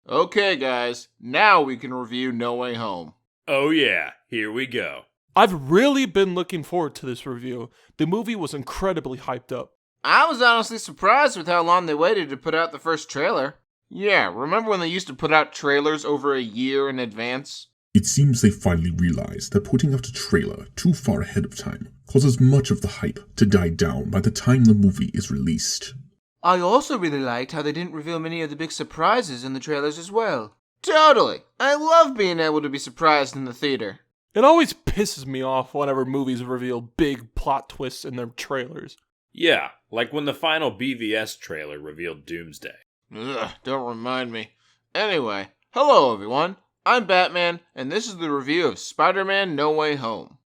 Okay, guys, now we can review No Way Home. Oh yeah, here we go. I've really been looking forward to this review. The movie was incredibly hyped up. I was honestly surprised with how long they waited to put out the first trailer. Yeah, remember when they used to put out trailers over a year in advance? It seems they finally realized that putting out a trailer too far ahead of time causes much of the hype to die down by the time the movie is released. I also really liked how they didn't reveal many of the big surprises in the trailers as well. Totally. I love being able to be surprised in the theater. It always pisses me off whenever movies reveal big plot twists in their trailers. Yeah, like when the final BVS trailer revealed Doomsday. Ugh, don't remind me. Anyway, hello everyone. I'm Batman, and this is the review of Spider-Man No Way Home.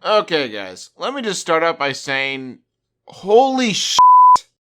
Okay, guys, let me just start out by saying, holy shit.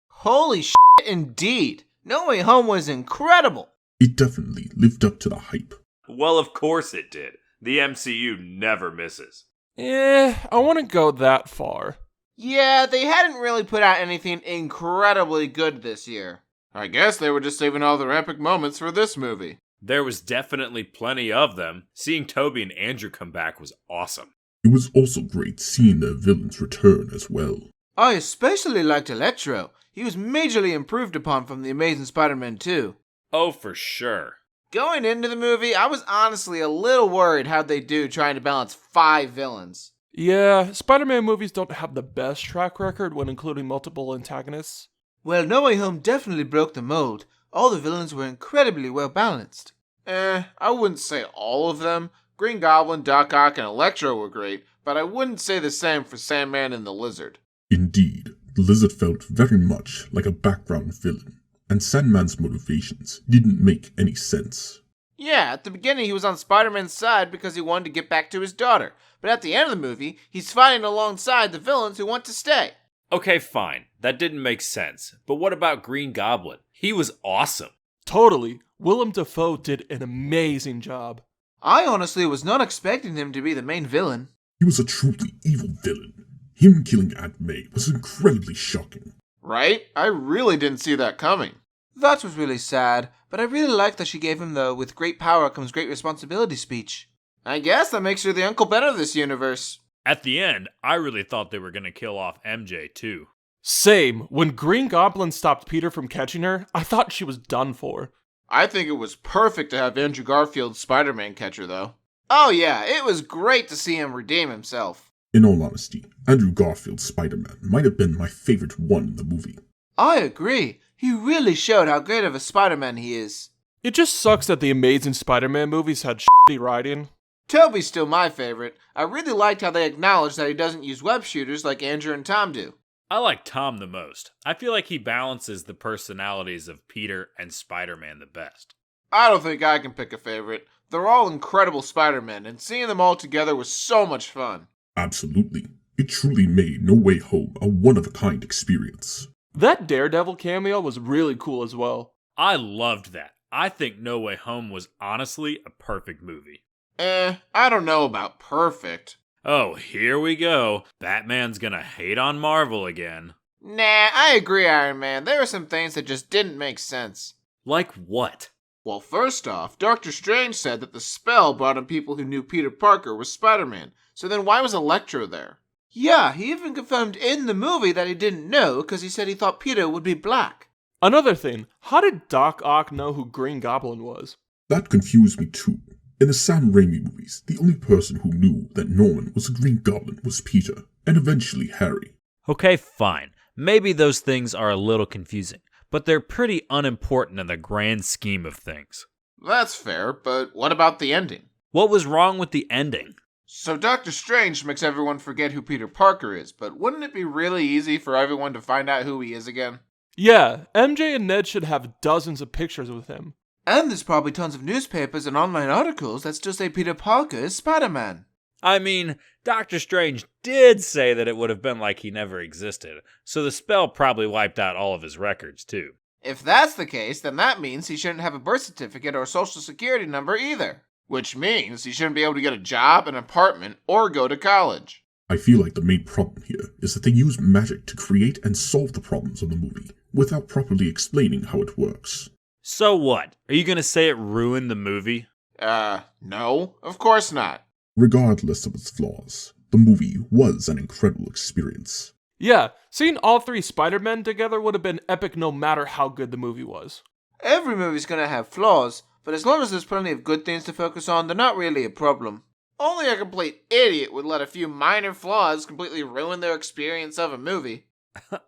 Holy shit, indeed. No Way Home was incredible. It definitely lived up to the hype. Well, of course it did. The MCU never misses. I wouldn't go that far. Yeah, they hadn't really put out anything incredibly good this year. I guess they were just saving all their epic moments for this movie. There was definitely plenty of them. Seeing Toby and Andrew come back was awesome. It was also great seeing their villains return as well. I especially liked Electro. He was majorly improved upon from The Amazing Spider-Man 2. Oh, for sure. Going into the movie, I was honestly a little worried how'd they do trying to balance 5 villains. Yeah, Spider-Man movies don't have the best track record when including multiple antagonists. Well, No Way Home definitely broke the mold. All the villains were incredibly well balanced. I wouldn't say all of them. Green Goblin, Doc Ock, and Electro were great, but I wouldn't say the same for Sandman and the Lizard. Indeed, the Lizard felt very much like a background villain, and Sandman's motivations didn't make any sense. Yeah, at the beginning he was on Spider-Man's side because he wanted to get back to his daughter, but at the end of the movie, he's fighting alongside the villains who want to stay. Okay, fine. That didn't make sense. But what about Green Goblin? He was awesome. Totally. Willem Dafoe did an amazing job. I honestly was not expecting him to be the main villain. He was a truly evil villain. Him killing Aunt May was incredibly shocking. Right? I really didn't see that coming. That was really sad, but I really liked that she gave him the "with great power comes great responsibility" speech. I guess that makes her the Uncle Ben of this universe. At the end, I really thought they were going to kill off MJ too. Same. When Green Goblin stopped Peter from catching her, I thought she was done for. I think it was perfect to have Andrew Garfield's Spider-Man catch her, though. Oh yeah, it was great to see him redeem himself. In all honesty, Andrew Garfield's Spider-Man might have been my favorite one in the movie. I agree. He really showed how great of a Spider-Man he is. It just sucks that the Amazing Spider-Man movies had shitty writing. Toby's still my favorite. I really liked how they acknowledged that he doesn't use web shooters like Andrew and Tom do. I like Tom the most. I feel like he balances the personalities of Peter and Spider-Man the best. I don't think I can pick a favorite. They're all incredible Spider-Men, and seeing them all together was so much fun. Absolutely. It truly made No Way Home a one-of-a-kind experience. That Daredevil cameo was really cool as well. I loved that. I think No Way Home was honestly a perfect movie. I don't know about perfect. Oh, here we go. Batman's gonna hate on Marvel again. Nah, I agree, Iron Man. There were some things that just didn't make sense. Like what? Well, first off, Doctor Strange said that the spell brought in people who knew Peter Parker was Spider-Man, so then why was Electro there? Yeah, he even confirmed in the movie that he didn't know because he said he thought Peter would be black. Another thing, how did Doc Ock know who Green Goblin was? That confused me too. In the Sam Raimi movies, the only person who knew that Norman was a Green Goblin was Peter, and eventually Harry. Okay, fine. Maybe those things are a little confusing, but they're pretty unimportant in the grand scheme of things. That's fair, but what about the ending? What was wrong with the ending? So Doctor Strange makes everyone forget who Peter Parker is, but wouldn't it be really easy for everyone to find out who he is again? Yeah, MJ and Ned should have dozens of pictures with him. And there's probably tons of newspapers and online articles that still say Peter Parker is Spider-Man. I mean, Doctor Strange did say that it would have been like he never existed, so the spell probably wiped out all of his records too. If that's the case, then that means he shouldn't have a birth certificate or social security number either. which means he shouldn't be able to get a job, an apartment, or go to college. I feel like the main problem here is that they use magic to create and solve the problems of the movie without properly explaining how it works. So what? Are you gonna say it ruined the movie? No, of course not. Regardless of its flaws, the movie was an incredible experience. Yeah, seeing all three Spider-Men together would have been epic no matter how good the movie was. Every movie's gonna have flaws, but as long as there's plenty of good things to focus on, they're not really a problem. Only a complete idiot would let a few minor flaws completely ruin their experience of a movie.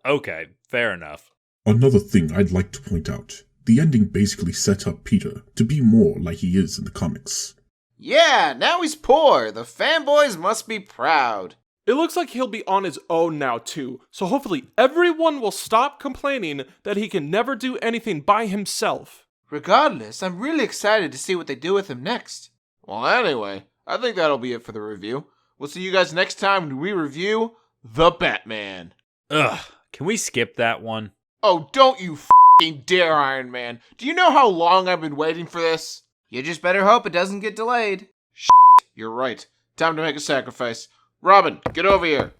Okay, fair enough. Another thing I'd like to point out, the ending basically set up Peter to be more like he is in the comics. Yeah, now he's poor. The fanboys must be proud. It looks like he'll be on his own now too, so hopefully everyone will stop complaining that he can never do anything by himself. Regardless, I'm really excited to see what they do with him next. Well, anyway, I think that'll be it for the review. We'll see you guys next time when we review The Batman. Ugh, can we skip that one? Oh, don't you f***ing dare, Iron Man. Do you know how long I've been waiting for this? You just better hope it doesn't get delayed. You're right. Time to make a sacrifice. Robin, get over here.